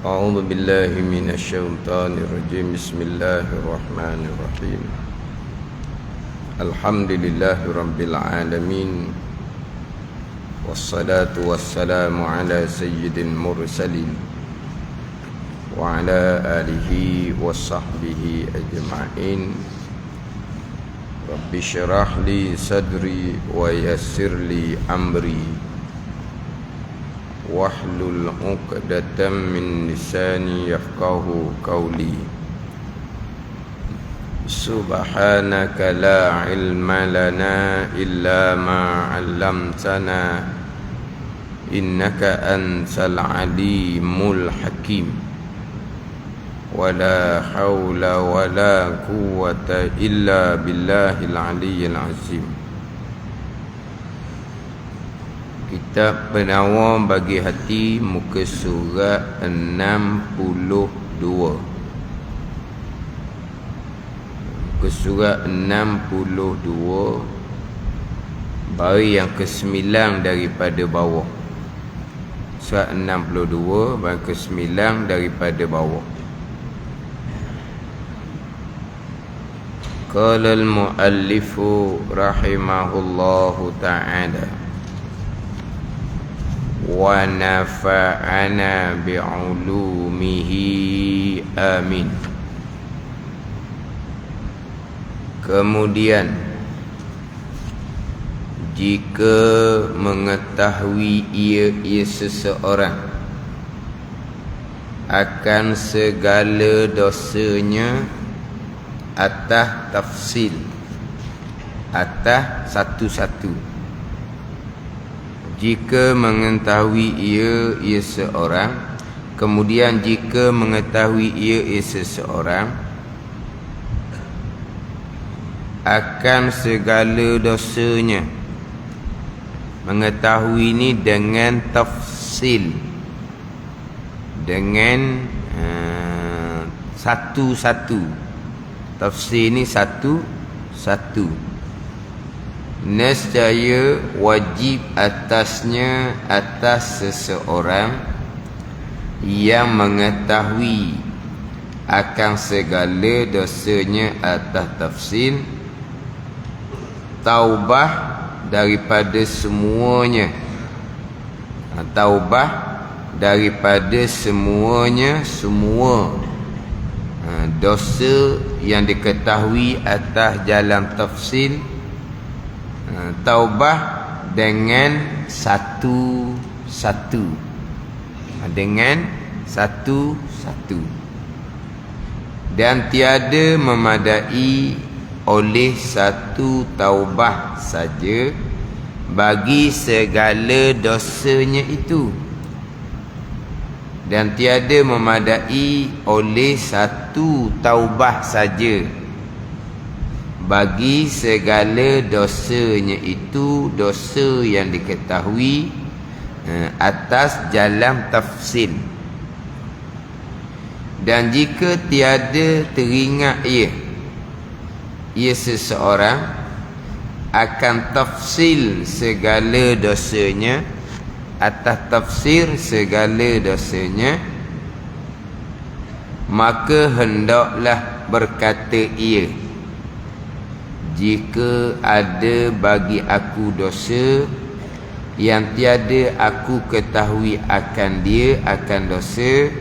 أعوذ بالله من الشيطان الرجيم. بسم الله الرحمن الرحيم. الحمد لله رب العالمين، والصلاة والسلام على سيد المرسلين وعلى آله وصحبه أجمعين. رب اشرح لي صدري ويسر لي أمري واحلل عقدة من لساني يفقهوا قولي. سبحانك لا علم لنا إلا ما علمتنا إنك أنت العليم الحكيم. ولا حول ولا قوة إلا بالله العلي العظيم. Kitab Penawar Bagi Hati, muka surat 62. Muka surat 62, baris yang ke-9 daripada bawah. Surat 62, baris ke-9 daripada bawah. Qala al-muallifu rahimahullahu ta'ala wa nafa'ana bi'ulumihi amin. Kemudian, jika mengetahui ia seseorang akan segala dosanya atas tafsil, atas satu-satu. Jika mengetahui ia seseorang, kemudian jika mengetahui ia seseorang akan segala dosanya, mengetahui ini dengan tafsil, dengan satu-satu. Tafsir ini satu-satu. Nescaya wajib atasnya, atas seseorang yang mengetahui akan segala dosanya atas tafsil, taubah daripada semuanya. Taubah daripada semuanya, semua dosa yang diketahui atas jalan tafsil. Taubah dengan satu-satu, dengan satu-satu. Dan tiada memadai oleh satu taubah saja bagi segala dosanya itu. Dan tiada memadai oleh satu taubah saja bagi segala dosanya itu, dosa yang diketahui atas jalan tafsil. Dan jika tiada teringat ia seseorang akan tafsil segala dosanya, atas tafsir segala dosanya, maka hendaklah berkata ia, jika ada bagi aku dosa yang tiada aku ketahui akan dia, akan dosa,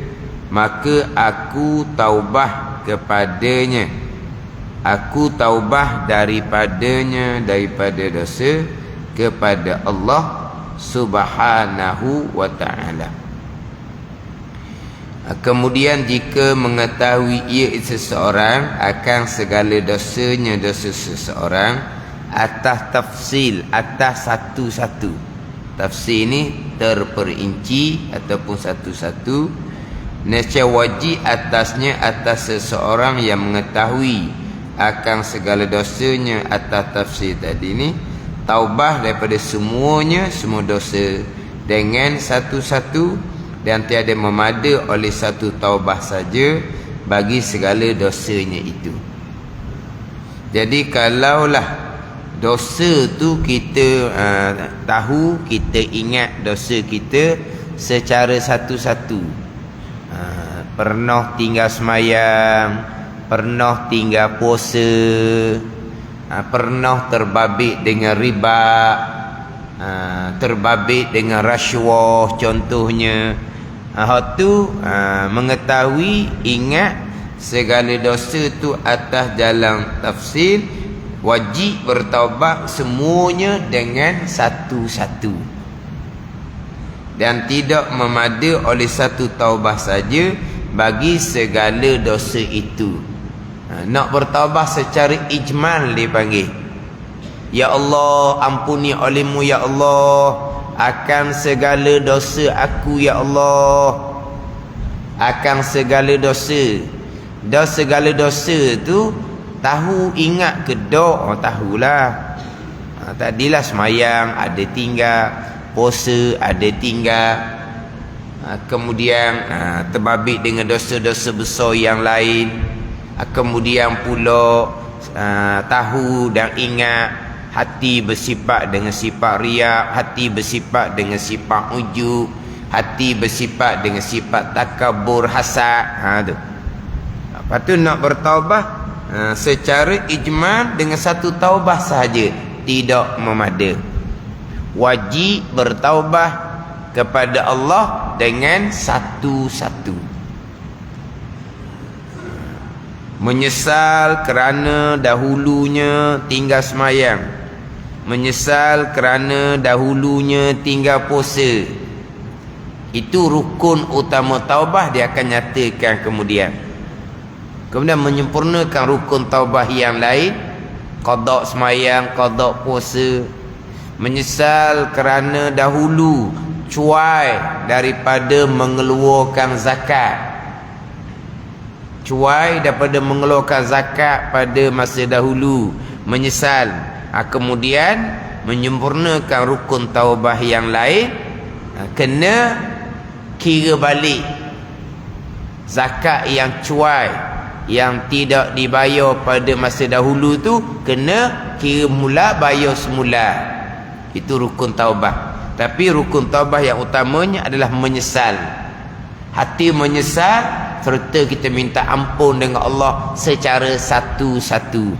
maka aku taubah kepadanya, aku taubah daripadanya, daripada dosa, kepada Allah Subhanahu wa ta'ala. Kemudian jika mengetahui ia seseorang akan segala dosanya, dosa seseorang atas tafsil, atas satu-satu. Tafsir ini terperinci ataupun satu-satu. Nescaya wajib atasnya, atas seseorang yang mengetahui akan segala dosanya atas tafsir tadi ini, taubah daripada semuanya, semua dosa dengan satu-satu, dan tiada memada oleh satu taubah saja bagi segala dosanya itu. Jadi kalaulah dosa tu kita tahu, kita ingat dosa kita secara satu-satu, Pernah tinggal semayang, pernah tinggal puasa, pernah terbabit dengan riba, terbabit dengan rasuah contohnya. Hak tu mengetahui, ingat segala dosa tu atas jalan tafsir, wajib bertaubat semuanya dengan satu-satu, dan tidak memada oleh satu taubat saja bagi segala dosa itu. Nak bertaubat secara ijmal dipanggil. Ya Allah, ampuni olehmu ya Allah akan segala dosa aku ya Allah, akan segala dosa. Dan segala dosa tu tahu, ingat ke dok? Tahulah. Tadilah semayang ada tinggal, puasa ada tinggal, kemudian terbabit dengan dosa-dosa besar yang lain, kemudian pula tahu dan ingat hati bersifat dengan sifat riak, hati bersifat dengan sifat ujub, hati bersifat dengan sifat takabur, hasad. Tu. Lepas tu nak bertaubat secara ijmal dengan satu taubah sahaja tidak memada. Wajib bertaubat kepada Allah dengan satu-satu. Menyesal kerana dahulunya tinggal semayang, menyesal kerana dahulunya tinggal puasa. Itu rukun utama taubah, dia akan nyatakan kemudian. Kemudian menyempurnakan rukun taubah yang lain, qada semayang, qada puasa. Menyesal kerana dahulu cuai daripada mengeluarkan zakat, cuai daripada mengeluarkan zakat pada masa dahulu, menyesal. Kemudian menyempurnakan rukun taubah yang lain, kena kira balik zakat yang cuai, yang tidak dibayar pada masa dahulu tu, kena kira mula, bayar semula. Itu rukun taubah. Tapi rukun taubah yang utamanya adalah menyesal. Hati menyesal serta kita minta ampun dengan Allah secara satu-satu.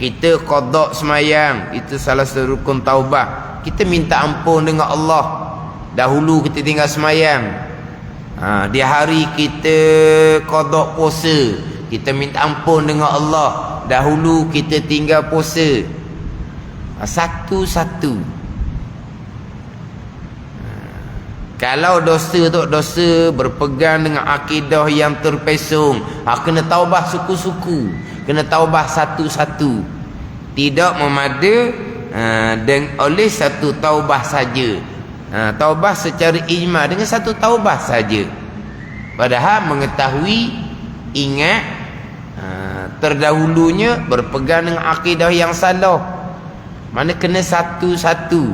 Kita qada semayang, itu salah satu rukun taubah. Kita minta ampun dengan Allah. Dahulu kita tinggal semayang, di hari kita qada puasa, kita minta ampun dengan Allah. Dahulu kita tinggal puasa. Satu-satu. Kalau dosa tu dosa berpegang dengan akidah yang terpesong, kena taubah suku-suku, kena taubah satu-satu. Tidak memada dengan oleh satu taubah saja. Taubah secara ijma dengan satu taubah saja. Padahal mengetahui, ingat terdahulunya berpegang dengan akidah yang salah. Mana kena satu-satu.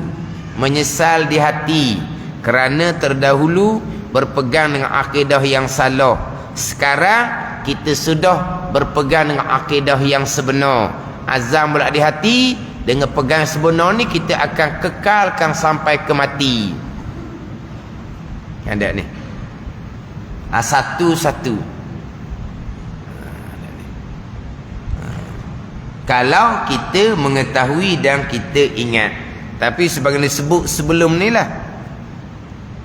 Menyesal di hati kerana terdahulu berpegang dengan akidah yang salah. Sekarang kita sudah berpegang dengan akidah yang sebenar. Azam pula di hati, dengan pegang sebenar ni kita akan kekalkan sampai ke mati. Ada ni. Satu-satu. Kalau kita mengetahui dan kita ingat. Tapi sebagaimana disebut sebelum ni lah,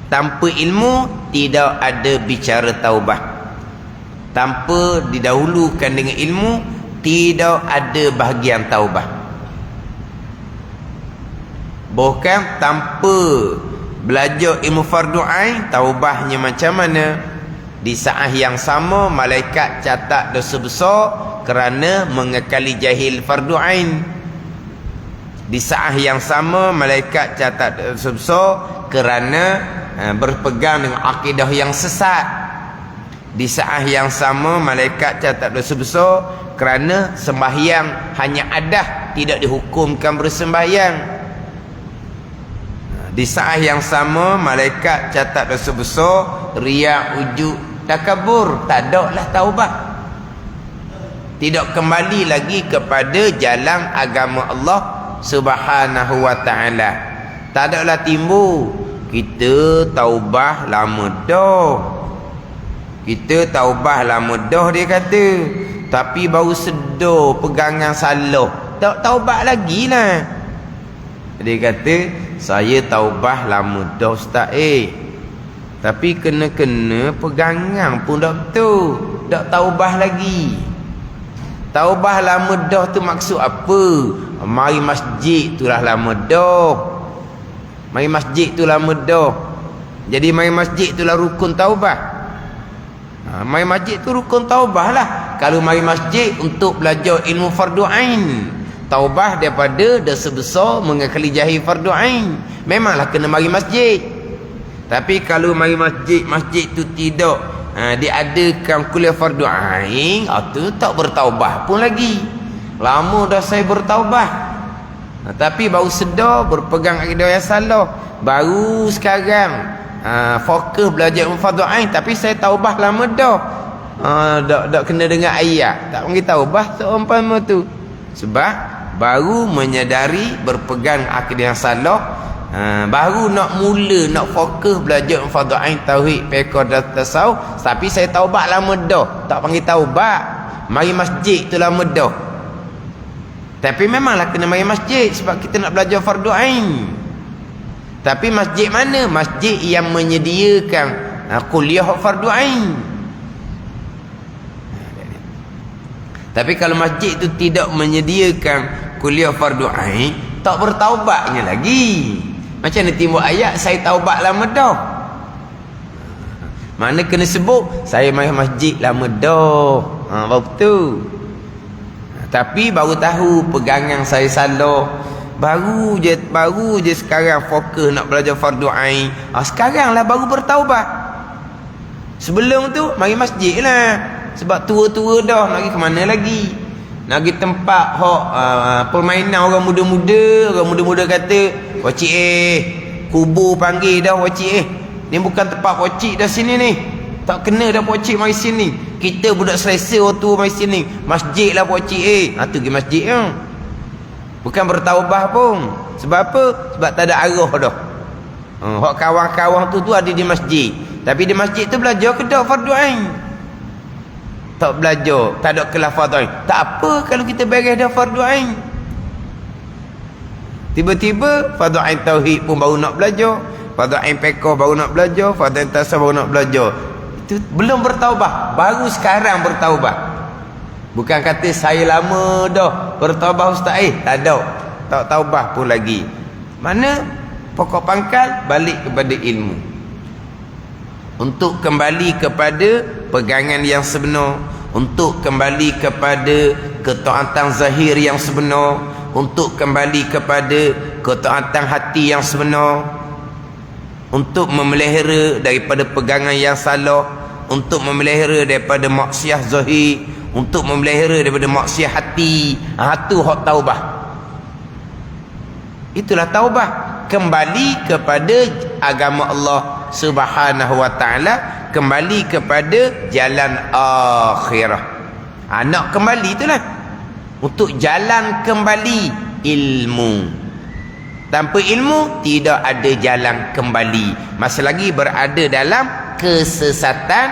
tanpa ilmu tidak ada bicara taubah. Tanpa didahulukan dengan ilmu, tidak ada bahagian taubah. Bahkan tanpa belajar ilmu fardu ain, taubahnya macam mana? Di saat yang sama malaikat catat dosa besar kerana mengekali jahil fardu ain. Di saat yang sama malaikat catat dosa besar kerana berpegang dengan akidah yang sesat. Di saat yang sama malaikat catat dosa besar kerana sembahyang hanya adah, tidak dihukumkan bersembahyang. Di saat yang sama malaikat catat dosa besar riak, ujub, takabur, tak ada lah taubah. Tidak kembali lagi kepada jalan agama Allah Subhanahu wa ta'ala. Tak ada lah timbul kita taubah lama dah. Kita taubah lama dah dia kata. Tapi baru sedar pegangan salah. Tak taubat lagi lah. Dia kata, saya taubah lama dah Ustaz tapi kena-kena pegangan pun dah betul. Tak taubah lagi. Taubah lama dah tu maksud apa? Mari masjid tu lah lama dah. Mari masjid tu lama dah. Jadi mari masjid tu lah rukun taubah. Mari masjid tu rukun taubah lah. Kalau mari masjid untuk belajar ilmu fardu ain, taubah daripada dosa besar mengakali jahil fardu ain, memanglah kena mari masjid. Tapi kalau mari masjid tu tidak diadakan kuliah fardu ain, tu tak bertaubah pun lagi. Lama dah saya bertaubah, tapi baru sedar berpegang akidah yang salah. Baru sekarang fokus belajar fardu ain, tapi saya taubah lama dah. Tak kena dengan ayat, tak panggil taubah seumpama tu. Sebab baru menyadari berpegang akidah yang salah, baru nak mula nak fokus belajar fardu ain, tauhid, fiqh dan tasawuf, tapi saya taubat lama dah. Tak panggil taubat. Mari masjid tu lama dah. Tapi memanglah kena mari masjid sebab kita nak belajar fardu ain. Tapi masjid mana? Masjid yang menyediakan kuliah fardu ain. Tapi kalau masjid tu tidak menyediakan kuliah fardu ain, tak bertaubatnya lagi. Macam mana timbul ayat saya taubat lama dah? Mana kena sebut saya mari masjid lama dah. Baru betul. Tapi baru tahu pegangan saya salah. Baru je sekarang fokus nak belajar fardu ain. Sekarang lah baru bertaubat. Sebelum tu mari masjid lah. Sebab tua-tua dah, nak pergi ke mana lagi? Nak pergi tempat permainan orang muda-muda kata, "Wacik kubur panggil dah wacik ni bukan tempat wacik dah sini ni. Tak kena dah wacik mari sini. Kita budak selesa waktu mari sini. Masjid lah wacik tu pergi masjid Bukan bertaubah pun. Sebab apa? Sebab tak ada arah dah. Hak kawan-kawan tu ada di masjid. Tapi di masjid tu belajar ke tak fardu ain? Tak belajar, tak ada kelas fardu ain. Tak apa kalau kita beres dah fardu ain. Tiba-tiba fardu ain tauhid pun baru nak belajar, fardu ain fiqh baru nak belajar, fardu ain tasawuf baru nak belajar. Itu belum bertaubah, baru sekarang bertaubah. Bukan kata saya lama dah bertaubah Ustaz tak ada. Tak taubah pun lagi. Mana pokok pangkal balik kepada ilmu. Untuk kembali kepada pegangan yang sebenar, untuk kembali kepada ketaatan zahir yang sebenar, untuk kembali kepada ketaatan hati yang sebenar, untuk memelihara daripada pegangan yang salah, untuk memelihara daripada maksiat zahir, untuk memelihara daripada maksiat hati. Itu hak taubah. Itulah taubah. Kembali kepada agama Allah Subhanahu wa ta'ala, kembali kepada jalan akhirah. Nak kembali itulah untuk jalan kembali ilmu. Tanpa ilmu tidak ada jalan kembali. Masih lagi berada dalam kesesatan,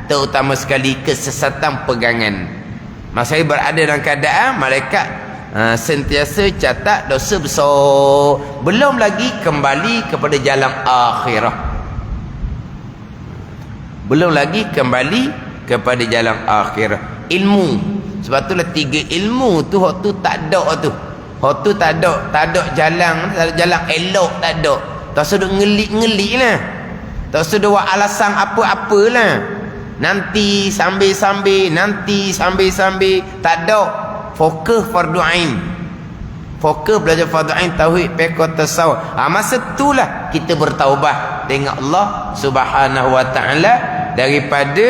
terutama sekali kesesatan pegangan. Masih berada dalam keadaan malaikat sentiasa catat dosa besar, belum lagi kembali kepada jalan akhirah, belum lagi kembali kepada jalan akhirah. Ilmu, sebab itulah 3 ilmu tu hak tu tak ada tu. Hak tu tak ada jalan, tak ada jalan elok, tak ada. Tak sudah ngelik-ngelik lah, tak sudah buat alasan apa-apalah. Nanti sambil-sambil, tak ada. Fokus fardu ain, fokus belajar fardu ain, tauhid, fiqh, tasawuf. Masa itulah kita bertaubah dengan Allah Subhanahu wa ta'ala daripada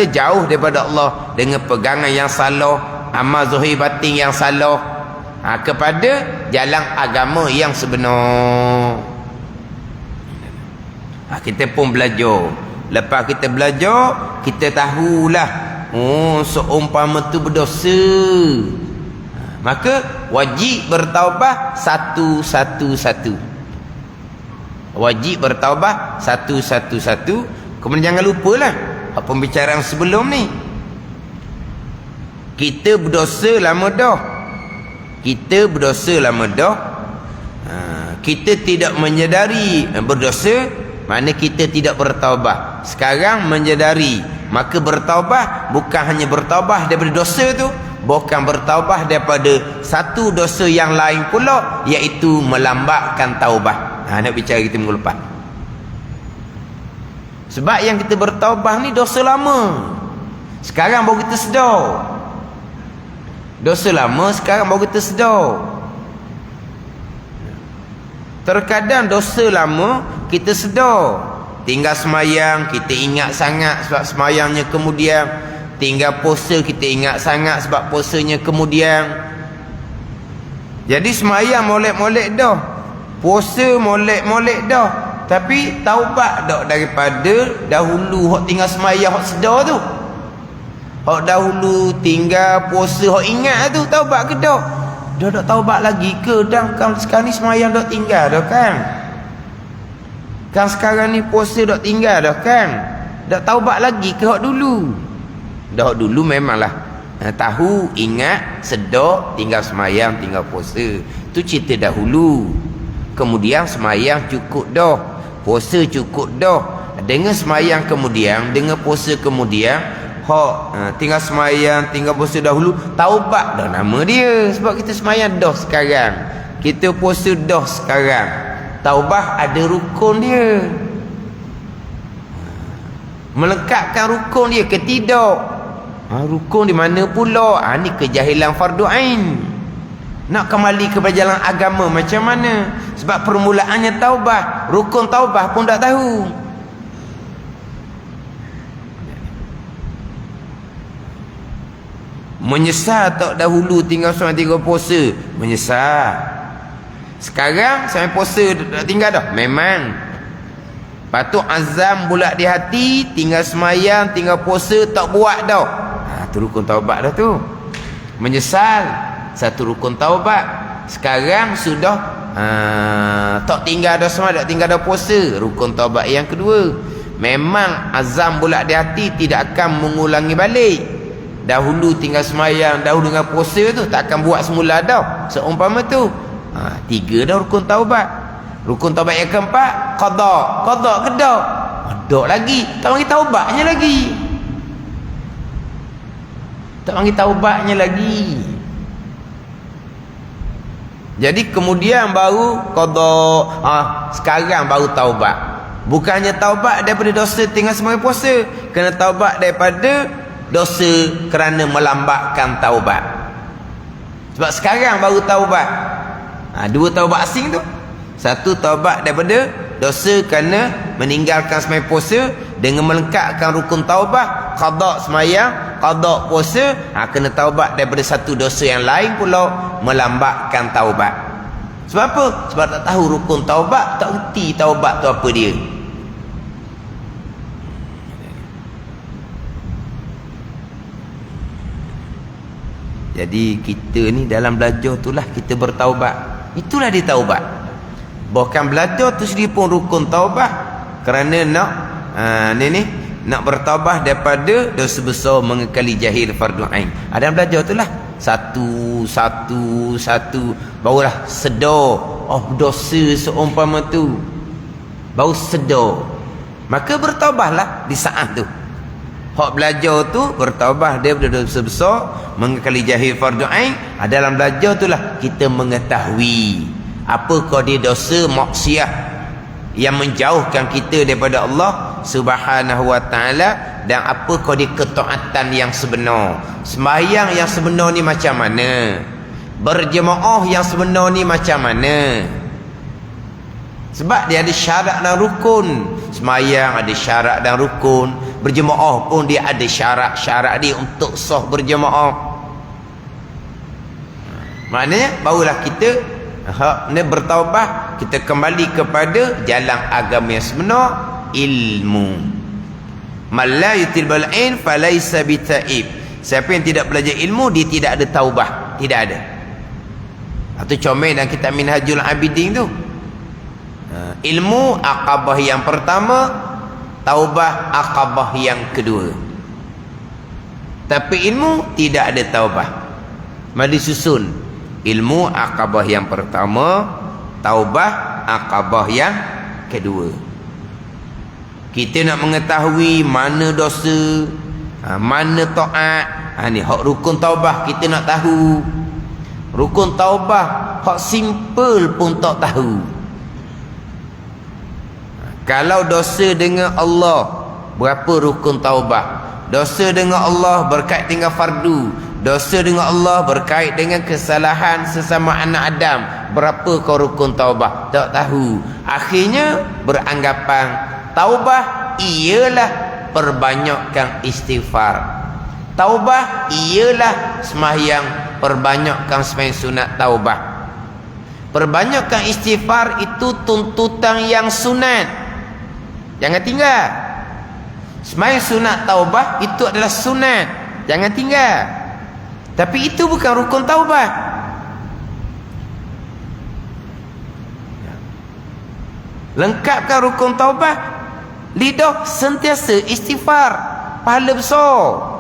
jauh daripada Allah dengan pegangan yang salah, amal zahir batin yang salah, kepada jalan agama yang sebenar. Kita pun belajar. Lepas kita belajar, kita tahulah seumpama tu berdosa, maka wajib bertaubah satu-satu. Wajib bertaubat satu-satu. Kemudian jangan lupalah pembicaraan sebelum ni. Kita berdosa lama dah. Kita tidak menyedari berdosa, makna kita tidak bertaubat. Sekarang menyedari, maka bertaubat bukan hanya bertaubat daripada dosa tu, bukan bertaubat daripada satu dosa yang lain pula, iaitu melambatkan taubat. Nak bicara kita minggu lepas. Sebab yang kita bertaubat ni dosa lama, sekarang baru kita sedar. Dosa lama sekarang baru kita sedar. Terkadang dosa lama kita sedar, tinggal semayang kita ingat sangat sebab semayangnya kemudian, tinggal puasa kita ingat sangat sebab puasanya kemudian. Jadi semayang molek-molek dah, puasa molek-molek dah, tapi taubat dak daripada dahulu hok tinggal semayang hok sedar tu. Hok dahulu tinggal puasa hok ingat tu, taubat ke dak? Dah tak taubat lagi ke? Dan kan sekarang ni semayang dak tinggal dah kan? Kan sekarang ni puasa dak tinggal dah kan? Dak taubat lagi ke hok dulu? Dah hok dulu memanglah tahu, ingat, sedar, tinggal semayang, tinggal puasa. Tu cerita dahulu. Kemudian semayang cukup dah, puasa cukup dah. Dengan semayang kemudian, dengan puasa kemudian, tinggal semayang, tinggal puasa dahulu, taubat dah nama dia. Sebab kita semayang dah sekarang, kita puasa dah sekarang. Taubat ada rukun dia, melengkapkan rukun dia ke tidak? Rukun di mana pula? Ni kejahilan fardu ain. Nak kembali kepada jalan agama macam mana? Sebab permulaannya taubat, rukun taubat pun tak tahu. Menyesal tak dahulu tinggal seorang 3 puasa? Menyesal. Sekarang sampai puasa dah tinggal dah? Memang. Patut azam bulat di hati, tinggal semayang, tinggal puasa, tak buat dah. Tu rukun taubat dah tu. Menyesal, satu rukun taubat. Sekarang sudah tak tinggal dah semayang, tak tinggal dah puasa, rukun taubat yang kedua. Memang azam bulat di hati, tidak akan mengulangi balik. Dahulu tinggal semayang, dahulu dengan puasa tu, tak akan buat semula dah. Seumpama tu. 3 dah rukun taubat. Rukun taubat yang keempat, qada. Qada ke dak? Dak lagi. Tak panggil taubatnya lagi. Tak panggil taubatnya lagi. Jadi kemudian baru qada. Sekarang baru taubat. Bukannya taubat daripada dosa tinggal semayang puasa, kena taubat daripada dosa kerana melambatkan taubat. Sebab sekarang baru taubat. 2 taubat asing tu. Satu taubat daripada dosa kerana meninggalkan semayang puasa dengan melengkapkan rukun taubat, qada semayang, qada puasa. Kena taubat daripada satu dosa yang lain pula, melambatkan taubat. Sebab apa? Sebab tak tahu rukun taubat, tak erti taubat tu apa dia. Jadi kita ni dalam belajar itulah kita bertaubat. Itulah dia taubat. Bahkan belajar tu sendiri pun rukun taubat, kerana nak nak bertaubat daripada dosa besar mengekali jahil fardu ain. Ada belajar itulah satu barulah sedar dosa seumpama tu, baru sedar, maka bertaubatlah di saat tu. Hak belajar tu bertaubat daripada dosa besar mengekali jahil fardu ain. Dalam belajar itulah kita mengetahui apakah dia dosa maksiat yang menjauhkan kita daripada Allah Subhanahu wa taala, dan apakah dia ketaatan yang sebenar. Sembahyang yang sebenar ni macam mana? Berjemaah yang sebenar ni macam mana? Sebab dia ada syarat dan rukun. Sembahyang ada syarat dan rukun, berjemaah pun dia ada syarat-syarat dia untuk sah berjemaah. Maknanya barulah kita bertaubat, kita kembali kepada jalan agama yang sebenar, ilmu. Man la yutilbal ilm falaysa bitaib. Siapa yang tidak belajar ilmu, dia tidak ada taubah, tidak ada. Atau comel dalam kitab Minhajul Abidin tu, Ilmu Aqabah yang pertama, taubah Aqabah yang kedua. Tapi ilmu tidak ada taubah. Mari susun. Ilmu Aqabah yang pertama, taubah Aqabah yang kedua. Kita nak mengetahui mana dosa, mana taat. Ni hak rukun taubah kita nak tahu. Rukun taubah hak simple pun tak tahu. Kalau dosa dengan Allah, berapa rukun taubah? Dosa dengan Allah berkait dengan fardu. Dosa dengan Allah berkait dengan kesalahan sesama anak Adam. Berapa kau rukun taubah? Tak tahu. Akhirnya beranggapan taubah ialah perbanyakkan istighfar. Taubah ialah sembahyang, perbanyakkan sembahyang sunat taubah. Perbanyakkan istighfar itu tuntutan yang sunat. Jangan tinggal. Sembahyang sunat taubah itu adalah sunat. Jangan tinggal. Tapi itu bukan rukun taubah. Lengkapkan rukun taubah. Lidah sentiasa istighfar, pahala besar.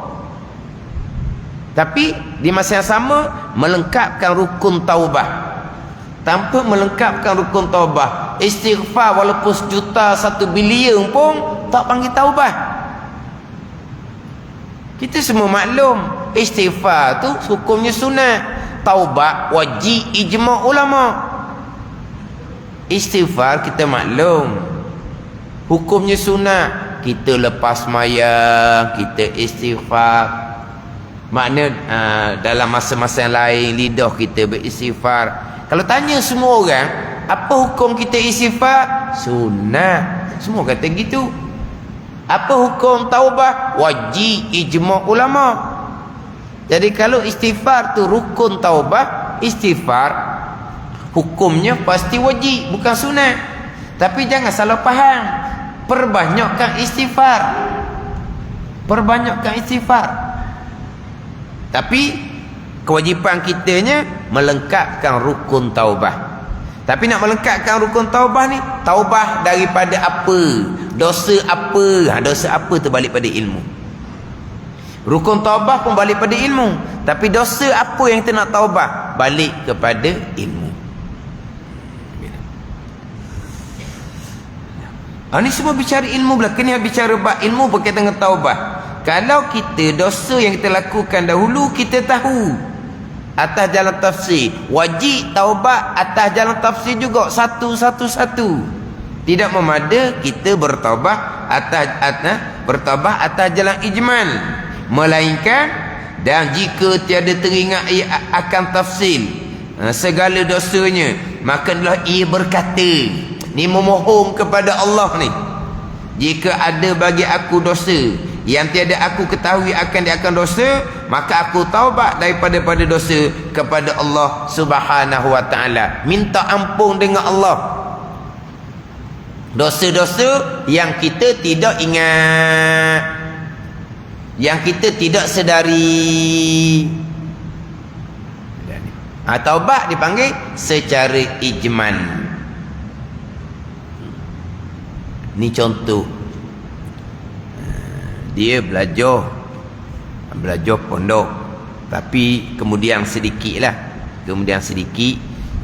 Tapi di masa yang sama melengkapkan rukun taubah. Tanpa melengkapkan rukun taubah, istighfar walaupun 1 bilion pun tak panggil taubah. Kita semua maklum, istighfar tu hukumnya sunat, taubat wajib ijma' ulama. Istighfar kita maklum, hukumnya sunat. Kita lepas mayang, kita istighfar. Makna dalam masa-masa yang lain lidah kita beristighfar. Kalau tanya semua orang, apa hukum kita istighfar? Sunnah. Semua kata gitu. Apa hukum taubah? Wajib ijma' ulama. Jadi kalau istighfar tu rukun taubah, istighfar hukumnya pasti wajib, bukan sunnah. Tapi jangan salah faham. Perbanyakkan istighfar. Perbanyakkan istighfar. Tapi kewajipan kitanya melengkapkan rukun taubah. Tapi nak melengkapkan rukun taubah ni, taubah daripada apa? Dosa apa? Dosa apa tu balik pada ilmu. Rukun taubah pun balik pada ilmu. Tapi dosa apa yang kita nak taubah? Balik kepada ilmu. Ini semua bicara ilmu belakang. Ni bicara bab ilmu berkaitan dengan taubah. Kalau kita dosa yang kita lakukan dahulu kita tahu atas jalan tafsir, wajib taubat atas jalan tafsir juga, satu. Tidak memada kita bertaubat atas jalan ijmal, melainkan dan jika tiada teringat ia akan tafsir segala dosanya, maka ia berkata, ni memohon kepada Allah ni, jika ada bagi aku dosa yang tiada aku ketahui akan dosa, maka aku taubat daripada dosa kepada Allah Subhanahu wa taala. Minta ampun dengan Allah dosa-dosa yang kita tidak ingat, yang kita tidak sedari. Taubat dipanggil secara ijmal. Ni contoh. Dia belajar pondok, tapi kemudian sedikit.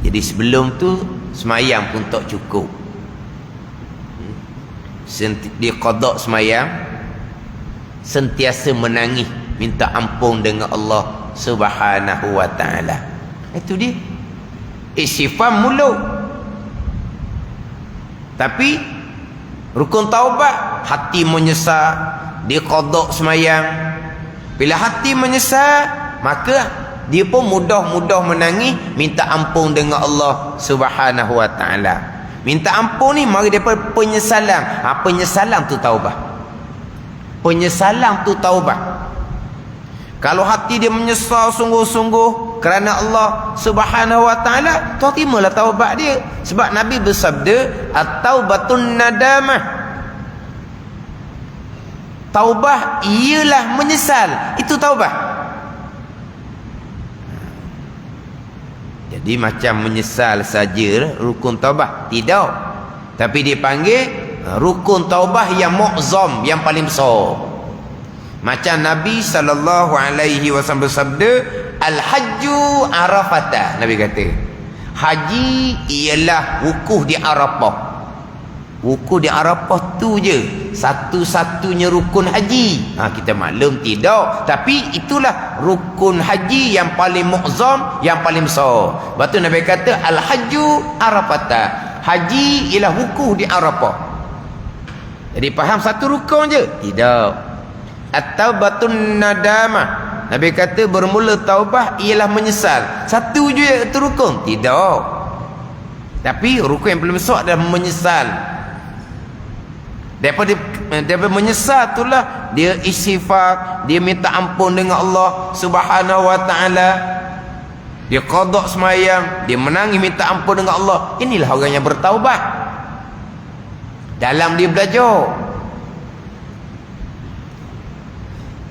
Jadi sebelum tu semayang pun tak cukup. Dia qada semayang, sentiasa menangis minta ampun dengan Allah Subhanahu wa taala. Itu dia istighfar mulut. Tapi rukun taubat, hati menyesal, dia qada semayang. Bila hati menyesal, maka dia pun mudah-mudah menangis minta ampun dengan Allah Subhanahu wa taala. Minta ampun ni mari daripada penyesalan. Penyesalan tu taubat. Penyesalan tu taubat. Kalau hati dia menyesal sungguh-sungguh kerana Allah Subhanahu wa taala, terimalah taubat dia. Sebab Nabi bersabda, at-taubatun nadamah. Taubah ialah menyesal. Itu taubah. Jadi macam menyesal saja rukun taubah? Tidak. Tapi dipanggil rukun taubah yang mu'zam, yang paling besar. Macam Nabi SAW bersabda, Al-hajju Arafata. Nabi kata, haji ialah wukuf di Arafah. Wukuf di Arafah tu je satu-satunya rukun haji. Kita maklum tidak, tapi itulah rukun haji yang paling mu'zam, yang paling besar. Lepas tu Nabi kata Al-hajju Arafata. Haji ialah wukuf di Arafah. Jadi faham satu rukun je? Tidak. At-taubatun nadamah. Nabi kata bermula taubah ialah menyesal. Satu je itu rukun? Tidak. Tapi rukun yang paling besar adalah menyesal. Daripada menyesal itulah dia istighfar, dia minta ampun dengan Allah Subhanahu wa taala. Dia qada semayang, dia menangis minta ampun dengan Allah. Inilah orang yang bertaubat. Dalam dia belajar.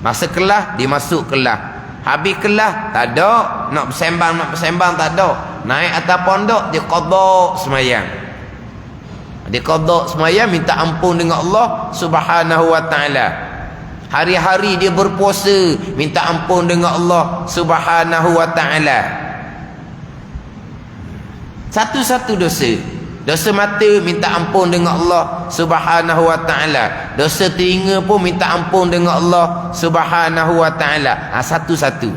Masa kelas, dia masuk kelas. Habis kelas, tak ada. Nak bersembang tak ada. Naik atas pondok, dia qada semayang. Dia qada semayang, minta ampun dengan Allah Subhanahu wa taala. Hari-hari dia berpuasa, minta ampun dengan Allah Subhanahu wa taala. Satu-satu dosa. Dosa mata minta ampun dengan Allah Subhanahu wa taala. Dosa telinga pun minta ampun dengan Allah Subhanahu wa taala. Satu-satu.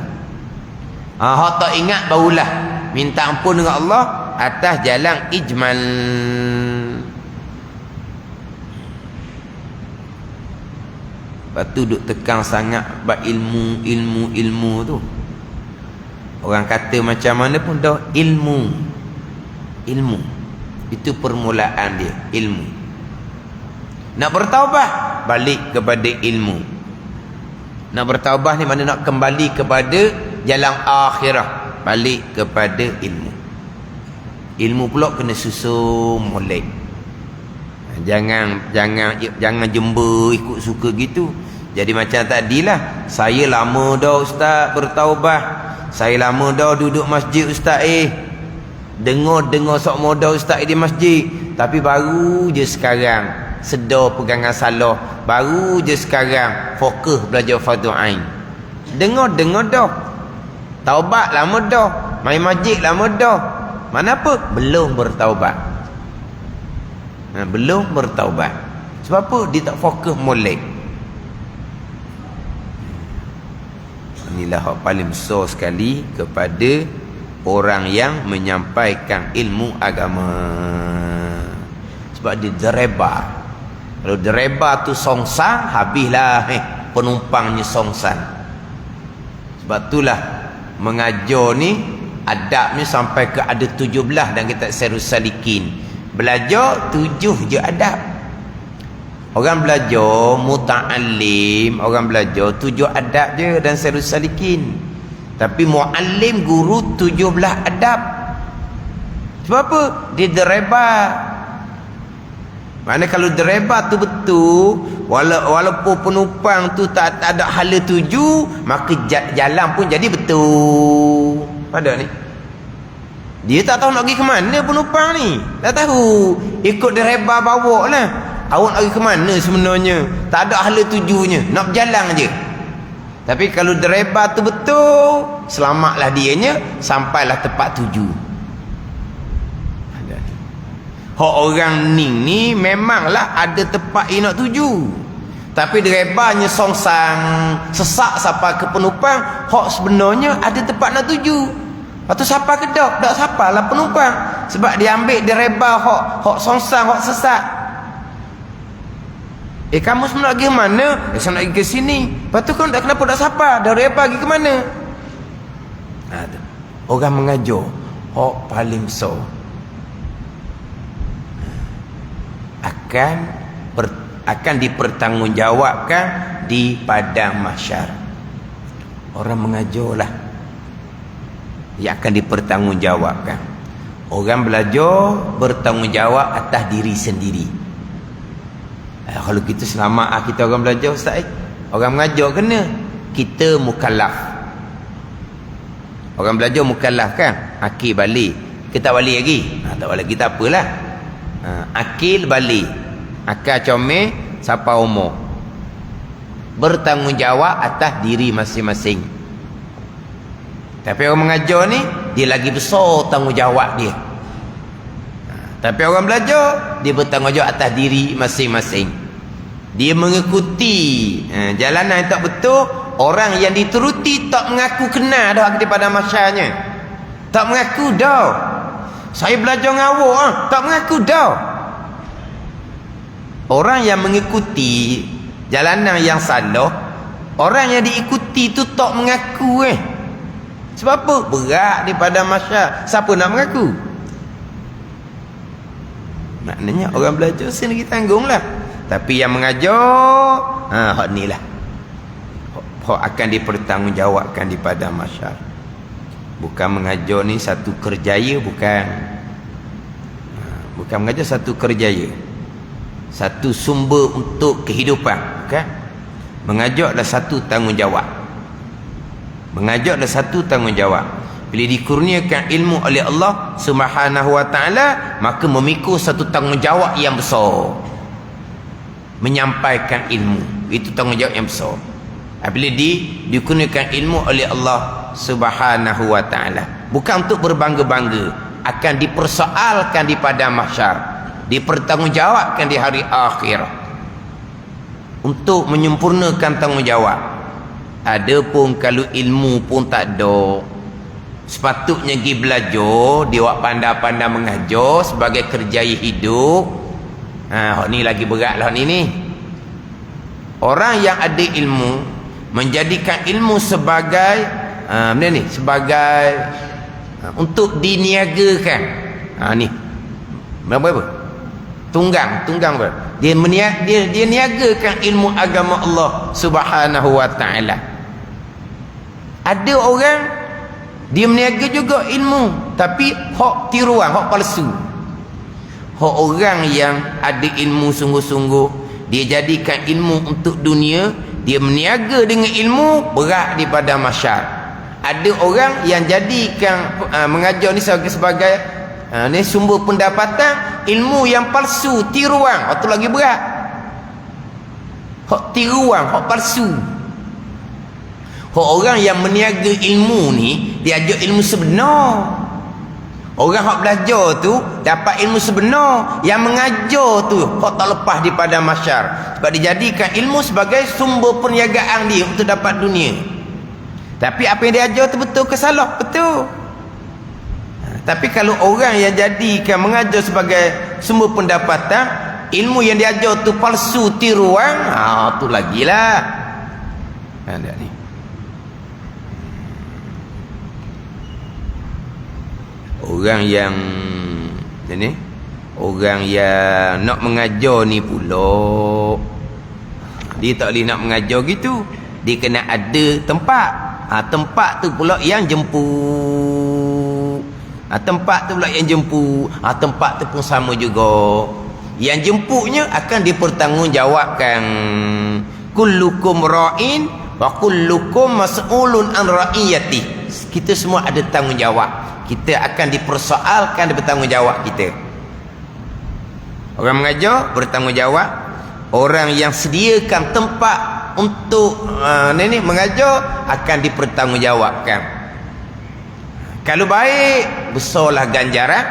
Hak tak ingat barulah minta ampun dengan Allah atas jalan ijmal. Lepas tu duk tekan sangat bab ilmu tu. Orang kata macam mana pun dah ilmu. Itu permulaan dia, ilmu. Nak bertaubat, balik kepada ilmu. Nak bertaubat ni mana nak kembali kepada jalan akhirah, balik kepada ilmu. Ilmu pula kena susun molek. Jangan jember ikut suka gitu. Jadi macam tadilah, saya lama dah ustaz bertaubat. Saya lama dah duduk masjid ustaz Dengar sok moda ustaz di masjid, tapi baru je sekarang sedar pegangan salah, baru je sekarang fokus belajar fardu ain. Dengar dah. Taubat lama dah, main masjid lama dah. Mana apa? Belum bertaubat. Belum bertaubat. Sebab apa? Dia tak fokus molek. Inilah hak paling besar sekali kepada orang yang menyampaikan ilmu agama. Sebab dia dereba. Kalau dereba tu songsang, habislah penumpangnya songsang. Sebab itulah mengajar ni adabnya sampai ke ada 17 dan kitab Sirrus Salikin. Belajar 7 je adab. Orang belajar muta'allim, orang belajar 7 adab je dan Sirrus Salikin. Tapi muallim guru 17 adab. Sebab apa? Dia dereba. Mana kalau dereba tu betul, walaupun penumpang tu tak ada hala tuju, maka jalan pun jadi betul. Pada ni dia tak tahu nak pergi ke mana penumpang ni. Tak tahu. Ikut dereba bawa lah. Awak nak pergi ke mana sebenarnya? Tak ada hala tujunya. Nak berjalan je. Tapi kalau dereba tu betul, selamatlah dianya, sampailah tepat tuju. Hak orang ni memanglah ada tempat ia nak tuju. Tapi derebanya songsang, sesak sampai ke penumpang, hak sebenarnya ada tempat nak tuju. Lepas tu siapa ke dak? Tak siapalah penumpang. Sebab dia ambil dereba hak songsang, hak sesak. Kamu sebenarnya nak pergi ke mana? Saya nak pergi ke sini. Lepas tu kau kenapa tak siapa? Dereba pergi ke mana? Orang mengajar hak paling besar akan dipertanggungjawabkan di padang mahsyar. Orang mengajarlah yang akan dipertanggungjawabkan. Orang belajar bertanggungjawab atas diri sendiri. Kalau kita selamat kita orang belajar ustaz, orang mengajar kena, kita mukallaf. Orang belajar mukallaf kan? Akil balik, kita balik lagi. Tak balik kita apalah. Akil balik, akal comel siapa umur, bertanggungjawab atas diri masing-masing. Tapi orang mengajar ni dia lagi besar tanggungjawab dia. Tapi orang belajar dia bertanggungjawab atas diri masing-masing. Dia mengikuti jalanan yang tak betul. Orang yang dituruti tak mengaku kenal dah kepada masyarakat. Tak mengaku dah. Saya belajar ngawak tak mengaku dah. Orang yang mengikuti jalanan yang salah, orang yang diikuti tu tak mengaku Sebab apa? Berat daripada masyarakat. Siapa nak mengaku? Maknanya orang belajar sendiri tanggunglah. Tapi yang mengajar hak ni lah, hak akan dipertanggungjawabkan daripada masyarakat. Bukan mengajar ni satu kerjaya, bukan. Bukan mengajar satu kerjaya, satu sumber untuk kehidupan, bukan. Mengajar adalah satu tanggungjawab. Mengajar adalah satu tanggungjawab. Bila dikurniakan ilmu oleh Allah Subhanahu wa taala, maka memikul satu tanggungjawab yang besar. Menyampaikan ilmu itu tanggungjawab yang besar. Bila dikurniakan ilmu oleh Allah Subhanahu wa taala, bukan untuk berbangga-bangga, akan dipersoalkan di pada mahsyar, dipertanggungjawabkan di hari akhir untuk menyempurnakan tanggungjawab. Adapun kalau ilmu pun tak ada, sepatutnya pergi belajar, dia buat pandai-pandai mengajar sebagai kerjaya hidup. Hak ni lagi berat lah ni. Orang yang ada ilmu menjadikan ilmu sebagai benda ni, sebagai untuk diniagakan. Ni berapa? Tunggang berapa? Dia niagakan ilmu agama Allah Subhanahu wa taala. Ada orang dia meniaga juga ilmu, tapi hak tiruan, hak palsu. Hak orang yang ada ilmu sungguh-sungguh, dia jadikan ilmu untuk dunia, dia meniaga dengan ilmu, berat daripada masyarakat. Ada orang yang jadikan mengajar ni sebagai ni sumber pendapatan, ilmu yang palsu, tiruan, itu lagi berat. Hak tiruan, hak palsu. Hak orang yang meniaga ilmu ni, dia ajar ilmu sebenar. Orang hak belajar tu dapat ilmu sebenar. Yang mengajar tu hak tak lepas daripada masyarakat, sebab dijadikan ilmu sebagai sumber perniagaan dia untuk dapat dunia. Tapi apa yang dia ajar tu betul ke salah? Betul. Tapi kalau orang yang jadikan mengajar sebagai sumber pendapatan, ilmu yang dia ajar tu palsu, tiruan, tu lagilah. Ada ni. Orang yang ni, orang yang nak mengajar ni pula, dia tak boleh nak mengajar gitu. Dia kena ada tempat. Tempat tu pula yang jemput. Tempat tu pula yang jemput. Tempat tu pun sama juga. Yang jemputnya akan dipertanggungjawabkan. Kullukum ra'in wa kullukum mas'ulun an ra'iyati. Kita semua ada tanggungjawab. Kita akan dipersoalkan, bertanggungjawab kita. Orang mengajar bertanggungjawab. Orang yang sediakan tempat untuk mengajar akan dipertanggungjawabkan. Kalau baik, besarlah ganjaran.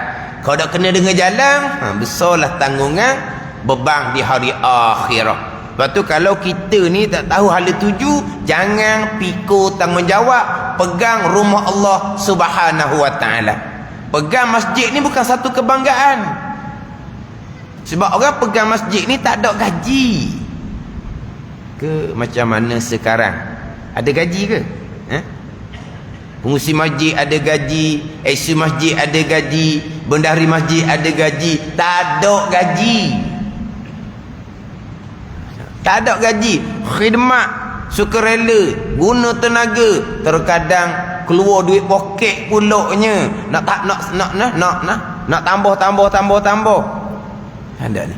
Kalau tak kena dengan jalan, besarlah tanggungan, beban di hari akhirat. Lepas tu kalau kita ni tak tahu hala tuju, jangan pikul tanggungjawab. Pegang rumah Allah Subhanahu wa taala. Pegang masjid ni bukan satu kebanggaan. Sebab orang pegang masjid ni tak ada gaji. Ke macam mana sekarang? Ada gaji ke? Pengurusi masjid ada gaji, esu masjid ada gaji, bendahari masjid ada gaji. Tak ada gaji. Tak ada gaji. Khidmat, sukarela, guna tenaga, terkadang keluar duit poket pulaknya. Nak tambah. Ada ni.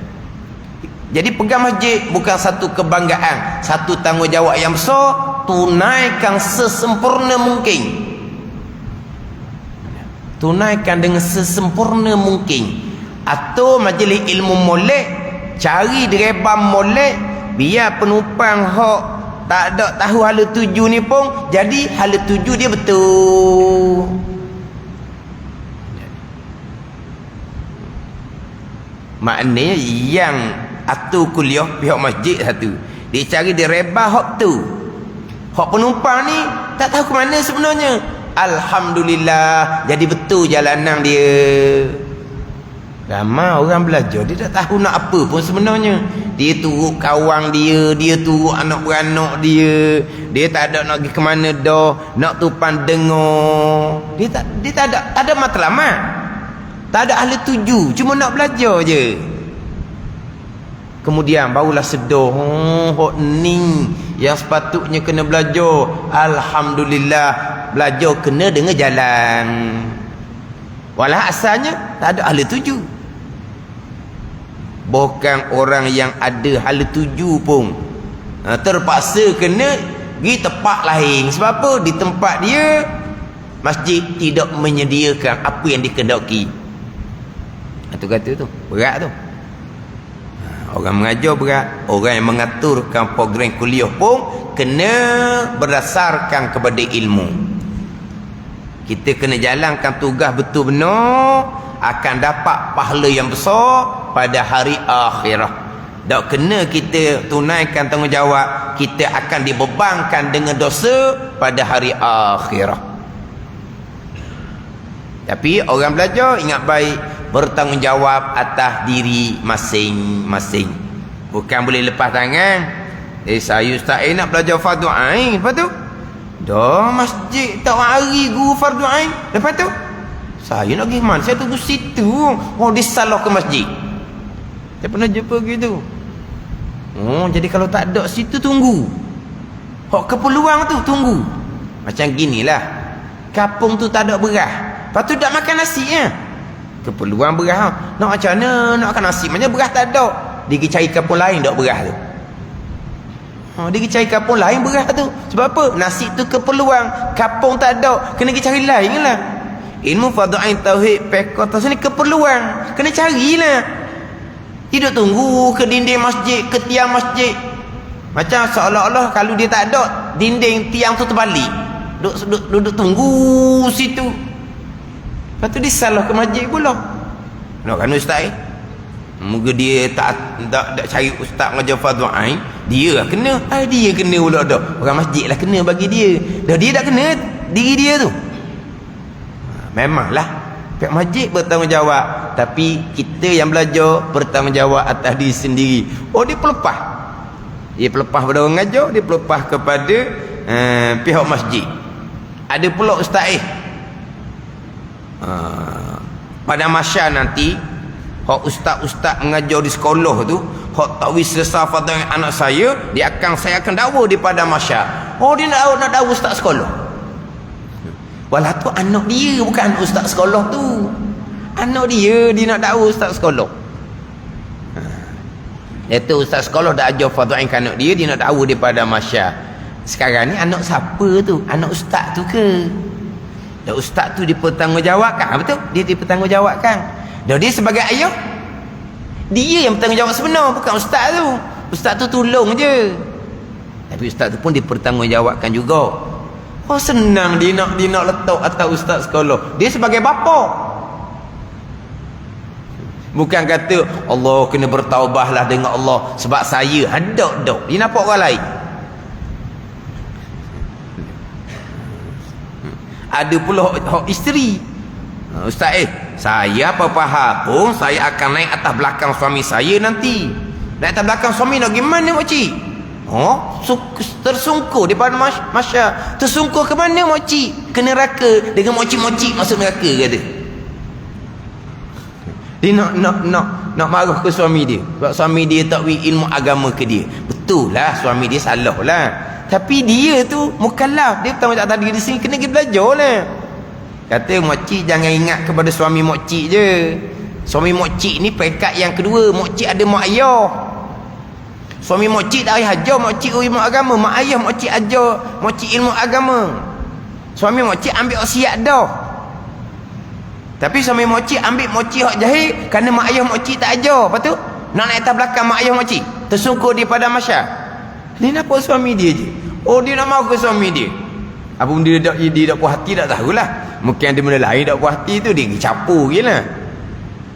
Jadi pegang masjid bukan satu kebanggaan, satu tanggungjawab yang besar. Tunaikan sesempurna mungkin. Tunaikan dengan sesempurna mungkin. Atau majlis ilmu molek, cari direbam molek, biar penumpang hok tak ada tahu hala tuju ni pun jadi hala tuju dia betul. Maknanya yang atur kuliah pihak masjid satu, dia cari direbam hok tu. Hok penumpang ni tak tahu ke mana sebenarnya. Alhamdulillah jadi betul jalanan dia. Ramai orang belajar, dia tak tahu nak apa pun sebenarnya. Dia turut kawan dia, dia turut anak beranak dia. Dia tak ada nak pergi ke mana dah, nak tupan dengar. Dia tak ada matlamat. Tak ada ahli tuju, cuma nak belajar je. Kemudian barulah sedar, hok ni yang sepatutnya kena belajar. Alhamdulillah, belajar kena dengan jalan. Walau asalnya tak ada ahli tuju. Bukan orang yang ada hal tuju pun terpaksa kena pergi tempat lain. Sebab apa? Di tempat dia masjid tidak menyediakan apa yang dikehendaki. Itu kata tu berat tu. Orang mengajar berat, orang yang mengaturkan program kuliah pun kena berdasarkan kepada ilmu. Kita kena jalankan tugas betul benar, akan dapat pahala yang besar pada hari akhirah. Tak kena kita tunaikan tanggungjawab, kita akan dibebankan dengan dosa pada hari akhirah. Tapi orang belajar ingat baik, bertanggungjawab atas diri masing-masing. Bukan boleh lepas tangan. Saya ustaz nak belajar fardu ain, lepas tu dah masjid tak hari guru fardu ain, lepas tu saya nak pergi mana? Saya tunggu situ. Oh, dia salah ke masjid. Saya pernah jumpa gitu. Oh, jadi kalau tak ada situ tunggu. Hok keperluan tu tunggu. Macam ginilah. Kampung tu tak ada beras. Lepas tu tak makan nasi ya. Keperluan beras. Nak macam mana nak makan nasi? Macam beras tak ada. Dia pergi cari kampung lain tak beras tu. Dia pergi cari kampung lain beras tu. Sebab apa? Nasi tu keperluan. Kampung tak ada. Kena pergi cari lain lah. Ilmu fardu ain tauhid fiqh atas ni keperluan, kena carilah. Tidak tunggu ke dinding masjid, ke tiang masjid. Macam seolah-olah kalau dia tak ada dinding tiang tu terbalik, duduk tunggu situ. Lepas tu dia salah ke masjid pula. Nak kan ustaz moga dia tak cari ustaz mengajar fardu ain, dia lah kena. Dia kena pula dah. Orang masjid lah kena bagi dia. Dah dia tak kena diri dia tu. Memanglah pihak masjid bertanggungjawab, tapi kita yang belajar bertanggungjawab atas diri sendiri. Oh, dia pelepah. Dia pelepah pada orang ngajar, dia pelepah kepada pihak masjid. Ada pula ustaz pada masa nanti hak ustaz-ustaz mengajar di sekolah tu, hak tak wis selesai fardu anak saya saya akan dakwa di pada masa. Oh, dia nak dakwa ustaz sekolah. Walau tu anak dia, bukan anak ustaz sekolah tu. Anak dia nak dakwa ustaz sekolah. Iaitu ustaz sekolah dah ajar fardu ain anak dia nak dakwa daripada masyarakat. Sekarang ni anak siapa tu? Anak ustaz tu ke? Dan ustaz tu dipertanggungjawabkan, betul? Dia dipertanggungjawabkan. Dan dia sebagai ayah, dia yang bertanggungjawab sebenar, bukan ustaz tu. Ustaz tu tolong je. Tapi ustaz tu pun dipertanggungjawabkan juga. Oh, senang dia nak letak atas ustaz sekolah. Dia sebagai bapa. Bukan kata Allah kena bertaubahlah dengan Allah sebab saya hendak dok. Dia nampak orang lain. Ada pula hak isteri. Ustaz saya apa-apa hal pun saya akan naik atas belakang suami saya nanti. Naik atas belakang suami nak gimana makcik? Tersungkur daripada masya. Tersungkur ke mana makcik? Ke neraka dengan makcik-makcik masuk neraka kata. Dia nak marah ke suami dia sebab suami dia tak beri ilmu agama ke dia. Betul lah suami dia salah lah, tapi dia tu mukallaf, dia bertanggungjawab atas diri di sini, kena pergi belajar lah. Kata makcik jangan ingat kepada suami makcik je. Suami makcik ni peringkat yang kedua. Makcik ada mak ayah. Suami makcik tak ayah ajar makcik ilmu agama, mak ayah makcik ajar makcik ilmu agama. Suami makcik ambil wasiat dah. Tapi suami makcik ambil makcik hak jahil kerana mak ayah makcik tak ajar. Lepas tu nak naik atas belakang mak ayah makcik, tersungkur di padang mahsyar. Ni nampak suami dia je. Oh, dia nak mahu ke suami dia. Apa benda dia tak puas hati tak tahulah. Mungkin ada benda lain tak puas hati tu dia capur je lah.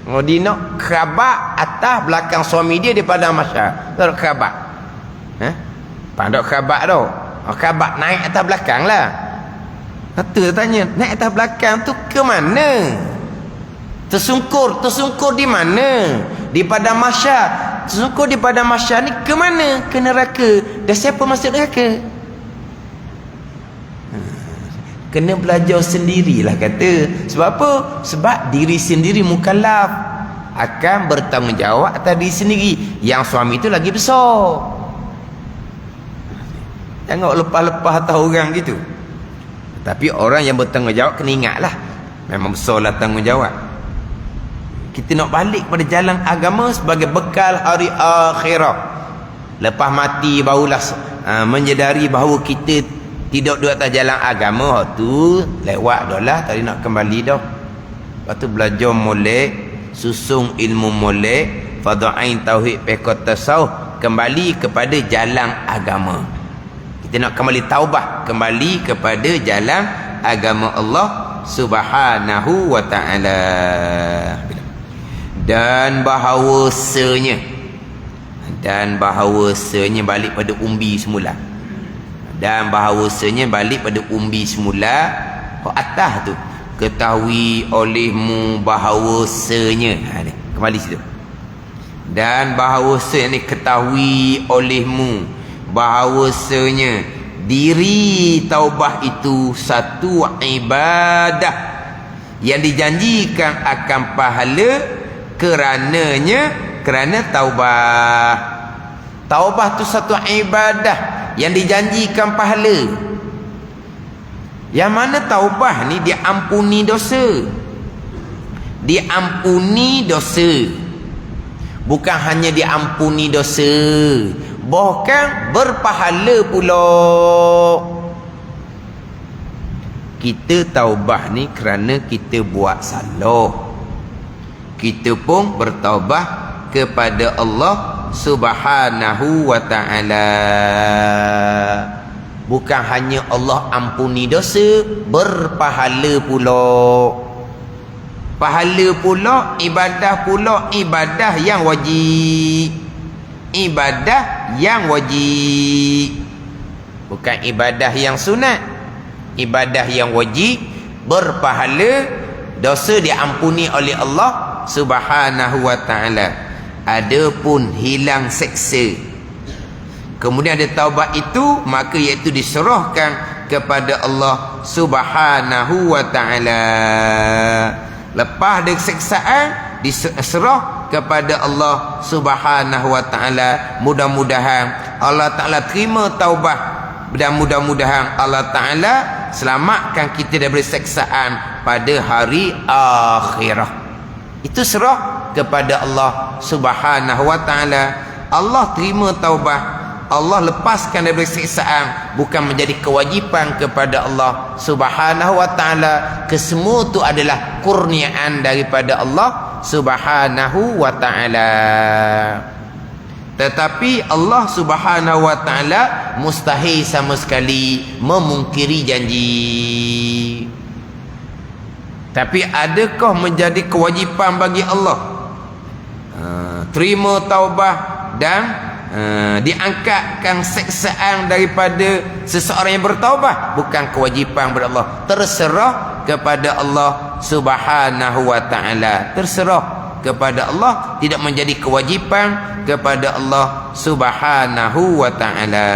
Oh, dia nak kerabat atas belakang suami dia di padang mahsyar. Tak nak kerabat. Pandok kerabat tau. Kerabat naik atas belakang lah. Kata tanya, naik atas belakang tu ke mana? Tersungkur di mana? Di padang mahsyar. Tersungkur di padang mahsyar ni ke mana? Ke neraka. Dan siapa masuk neraka? Kena belajar sendirilah kata. Sebab apa? Sebab diri sendiri mukallaf akan bertanggungjawab atas diri sendiri. Yang suami tu lagi besar. Jangan lepas-lepas atas orang gitu. Tapi orang yang bertanggungjawab kena ingatlah, memang besarlah tanggungjawab. Kita nak balik pada jalan agama sebagai bekal hari akhirat. Lepas mati barulah menyedari bahawa kita tidak duduk atas jalan agama. Tu lewat dah lah, tadi nak kembali dah. Lepas tu belajar molek, susung ilmu molek, fadha'ain tauhid pekot tasawuf, kembali kepada jalan agama. Kita nak kembali taubah, kembali kepada jalan agama Allah Subhanahu wa ta'ala. Dan bahawasanya balik pada umbi semula. Atas tu, ketahui olehmu bahawasanya. Kembali situ. Dan bahawasanya ni, ketahui olehmu bahawasanya diri taubah itu satu ibadah yang dijanjikan akan pahala kerana taubah. Taubah tu satu ibadah yang dijanjikan pahala. Yang mana taubah ni diampuni dosa. Bukan hanya diampuni dosa, bahkan berpahala pula. Kita taubah ni kerana kita buat salah. Kita pun bertaubah kepada Allah Subhanahu wa ta'ala. Bukan hanya Allah ampuni dosa, berpahala pula. Pahala pula, ibadah pula, ibadah yang wajib. Bukan ibadah yang sunat. Ibadah yang wajib, berpahala, dosa diampuni oleh Allah Subhanahu wa ta'ala. Adapun hilang seksa, kemudian ada taubat itu, maka iaitu diserahkan kepada Allah Subhanahu wa ta'ala. Lepas ada seksaan, diserah kepada Allah Subhanahu wa ta'ala. Mudah-mudahan Allah ta'ala terima taubat, dan mudah-mudahan Allah ta'ala selamatkan kita daripada seksaan pada hari akhirah. Itu serah kepada Allah Subhanahu wa ta'ala. Allah terima taubah, Allah lepaskan daripada siksaan, bukan menjadi kewajipan kepada Allah Subhanahu wa ta'ala. Kesemua itu adalah kurniaan daripada Allah Subhanahu wa ta'ala. Tetapi Allah Subhanahu wa ta'ala mustahil sama sekali memungkiri janji. Tapi adakah menjadi kewajipan bagi Allah terima taubah dan diangkatkan seksaan daripada seseorang yang bertaubah? Bukan kewajipan kepada Allah. Terserah kepada Allah Subhanahu wa ta'ala. Terserah kepada Allah, tidak menjadi kewajipan kepada Allah Subhanahu wa ta'ala.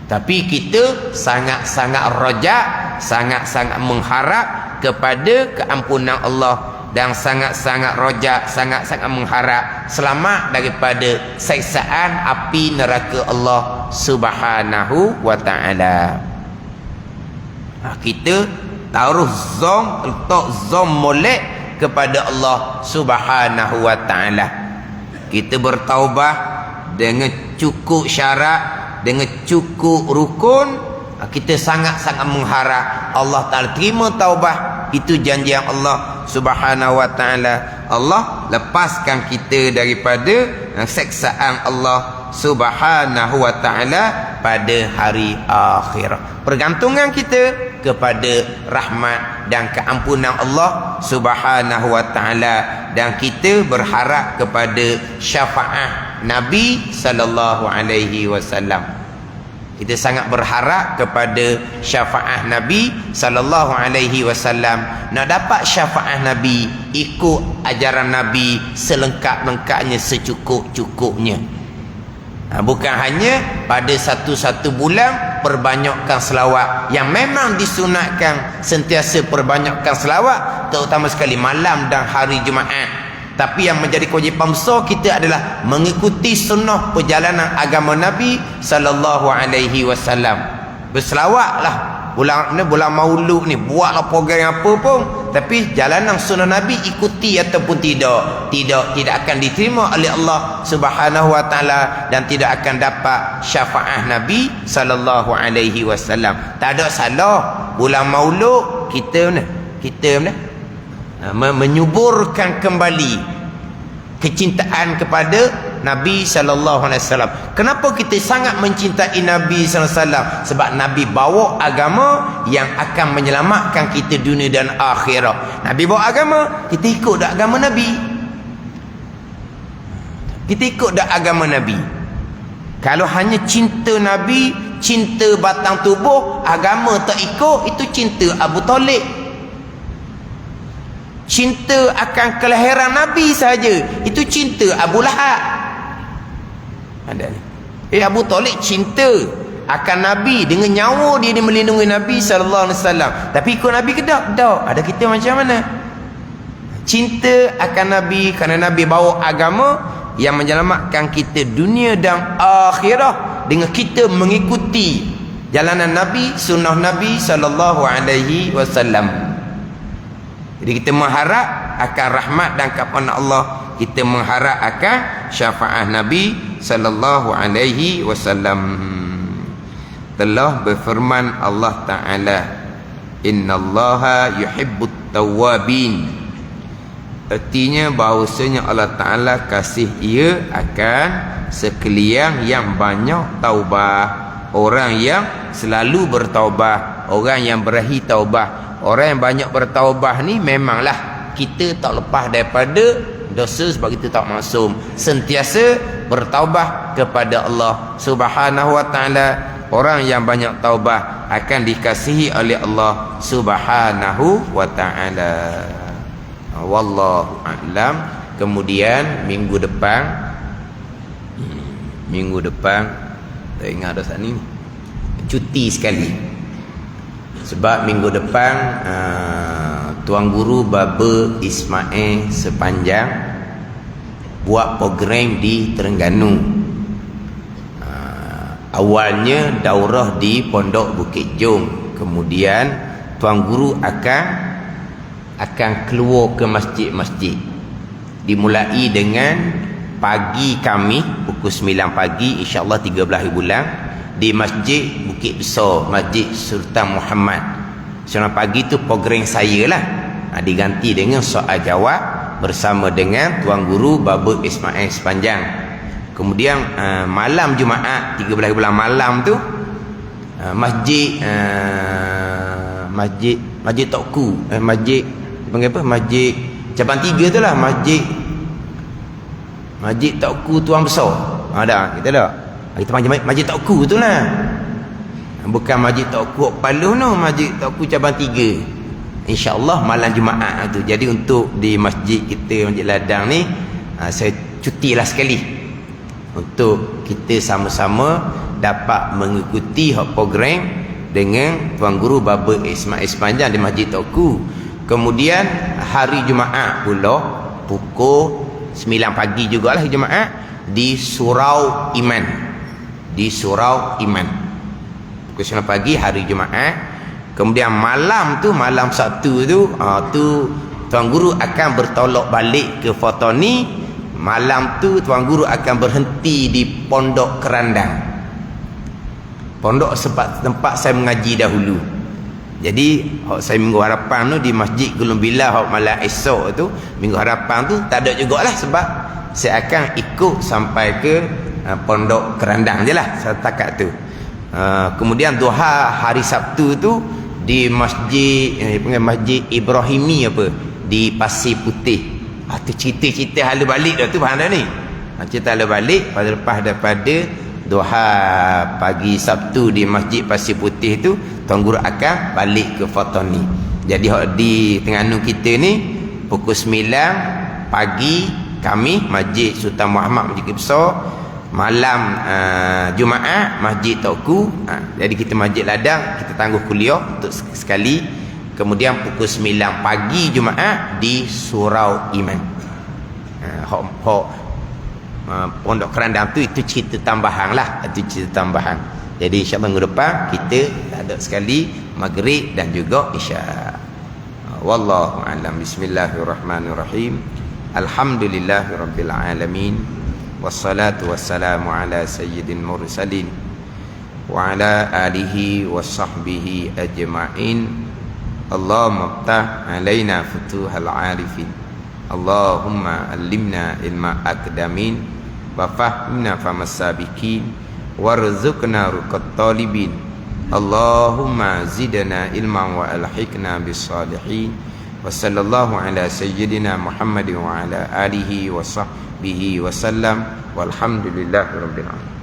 Tapi kita sangat-sangat rajak, sangat-sangat mengharap kepada keampunan Allah, dan sangat-sangat rajak, sangat-sangat mengharap selamat daripada siksaan api neraka Allah Subhanahu wa ta'ala. Kita taruh zon, letak zon molek kepada Allah Subhanahu wa ta'ala. Kita bertaubah dengan cukup syarat, dengan cukup rukun. Kita sangat-sangat mengharap Allah Ta'ala terima taubah Itu janji yang Allah Subhanahu wa ta'ala. Allah lepaskan kita daripada seksaan Allah Subhanahu wa ta'ala pada hari akhir. Pergantungan kita kepada rahmat dan keampunan Allah Subhanahu wa ta'ala, dan kita berharap kepada syafaat Nabi sallallahu alaihi wasallam. Kita sangat berharap kepada syafaat Nabi sallallahu alaihi wasallam. Nak dapat syafaat Nabi, ikut ajaran Nabi selengkap-lengkapnya, secukup-cukupnya. Bukan hanya pada satu-satu bulan perbanyakkan selawat. Yang memang disunatkan sentiasa perbanyakkan selawat, terutama sekali malam dan hari Jumaat. Tapi yang menjadi kewajipan besar kita adalah mengikuti sunnah perjalanan agama Nabi sallallahu alaihi wasallam. Berselawatlah bulan Maulud ni, buatlah program apa pun, tapi jalanan sunnah Nabi ikuti ataupun tidak akan diterima oleh Allah Subhanahu wa taala, dan tidak akan dapat syafaat Nabi sallallahu alaihi wasallam. Tak ada salah bulan Maulud kita menyuburkan kembali kecintaan kepada Nabi sallallahu alaihi wasallam. Kenapa kita sangat mencintai Nabi sallallahu alaihi wasallam? Sebab Nabi bawa agama yang akan menyelamatkan kita dunia dan akhirat. Nabi bawa agama, kita ikut dak agama Nabi. Kita ikut dak agama Nabi. Kalau hanya cinta Nabi, cinta batang tubuh, agama tak ikut, itu cinta Abu Talib. Cinta akan kelahiran Nabi saja, itu cinta Abu Lahab. Ada ni. Abu Talib cinta akan Nabi, dengan nyawa dia melindungi Nabi sallallahu alaihi wasallam. Tapi ikut Nabi ke tak? Tak. Ada kita macam mana? Cinta akan Nabi kerana Nabi bawa agama yang menyelamatkan kita dunia dan akhirat, dengan kita mengikuti jalanan Nabi, sunnah Nabi sallallahu alaihi wasallam. Jadi kita mengharap akan rahmat dan keampunan Allah, kita mengharap akan syafaat Nabi sallallahu alaihi wasallam. Telah berfirman Allah Taala, innallaha yuhibbut tawwabin. Artinya bahawasanya Allah Taala kasih ia akan sekalian yang banyak taubah, orang yang selalu bertaubah, orang yang berakhir taubah. Orang yang banyak bertaubah ni memanglah kita tak lepas daripada dosa, sebab kita tak maksum. Sentiasa bertaubah kepada Allah Subhanahu wa taala. Orang yang banyak taubah akan dikasihi oleh Allah Subhanahu wa taala. Wallahu a'lam. Kemudian minggu depan tak ingat dah saat ni, cuti sekali. Sebab minggu depan Tuan Guru Baba Ismail Sepanjang buat program di Terengganu. Awalnya daurah di Pondok Bukit Jong, kemudian Tuan Guru akan keluar ke masjid-masjid. Dimulai dengan pagi kami pukul 9 pagi, insya-Allah 13 bulan, di Masjid Bukit Besar, Masjid Sultan Muhammad. Siang pagi tu program saya lah, diganti dengan soal jawab bersama dengan Tuan Guru Baba Ismail Sepanjang. Kemudian malam Jumaat 13 bulan malam tu Masjid Tokku, Masjid panggil apa? Masjid Cabang 3 tu lah, Masjid Tokku Tuan Besar. Ada kita dah. Kita panggil Masjid Tokku tu lah. Bukan Masjid Tokku Paluh no, Masjid Tokku Cabang 3. InsyaAllah malam Jumaat tu. Jadi untuk di masjid kita, Masjid Ladang ni, saya cutilah sekali untuk kita sama-sama dapat mengikuti program dengan Tuan Guru Baba Ismail Sepanjang di Masjid Tokku. Kemudian hari Jumaat pula pukul 9 pagi jugalah Jumaat di Surau Iman. Pukul 9 pagi hari Jumaat. Kemudian malam Sabtu tu Tuan Guru akan bertolak balik ke Fatani. Malam tu Tuan Guru akan berhenti di Pondok Kerandang, pondok tempat saya mengaji dahulu. Jadi saya minggu harapan tu di Masjid Gunung Bila malam esok tu, minggu harapan tu tak ada jugalah, sebab saya akan ikut sampai ke Pondok Kerandang je lah setakat tu. Kemudian duha hari Sabtu tu di Masjid Masjid Ibrahimi di Pasir Putih. Tu cerita-cerita hala balik dah tu faham dah ni. Cerita hala balik lepas daripada duha pagi Sabtu di Masjid Pasir Putih tu, Tuan Guru akan balik ke Fatani. Jadi di Terengganu kita ni pukul 9 pagi kami Masjid Sultan Muhammad Masjid Besar, malam Jumaat Masjid Tauku. Jadi kita Masjid Ladang kita tangguh kuliah untuk sekali. Kemudian pukul 9 pagi Jumaat di Surau Iman. Pondok Kerandang tu itu cerita tambahan lah, itu cerita tambahan. Jadi insya-Allah minggu depan kita ada sekali maghrib dan juga isya. Wallahu a'lam. Bismillahirrahmanirrahim. Alhamdulillahirabbil alamin. Wassalatu wassalamu ala sayyidil mursalin wa ala alihi washabbihi ajma'in. Allahumma ftah alaina futuhal arifin. Allahumma allimna ilma akdamin wa fahimna famas sabiqin warzuqna ruqat talibin. Allahumma zidna ilman wa alhiqna bis salihin. Wa sallallahu ala sayyidina Muhammadin wa ala alihi wa sahbihi wa sallam. Walhamdulillahi rabbil alamin.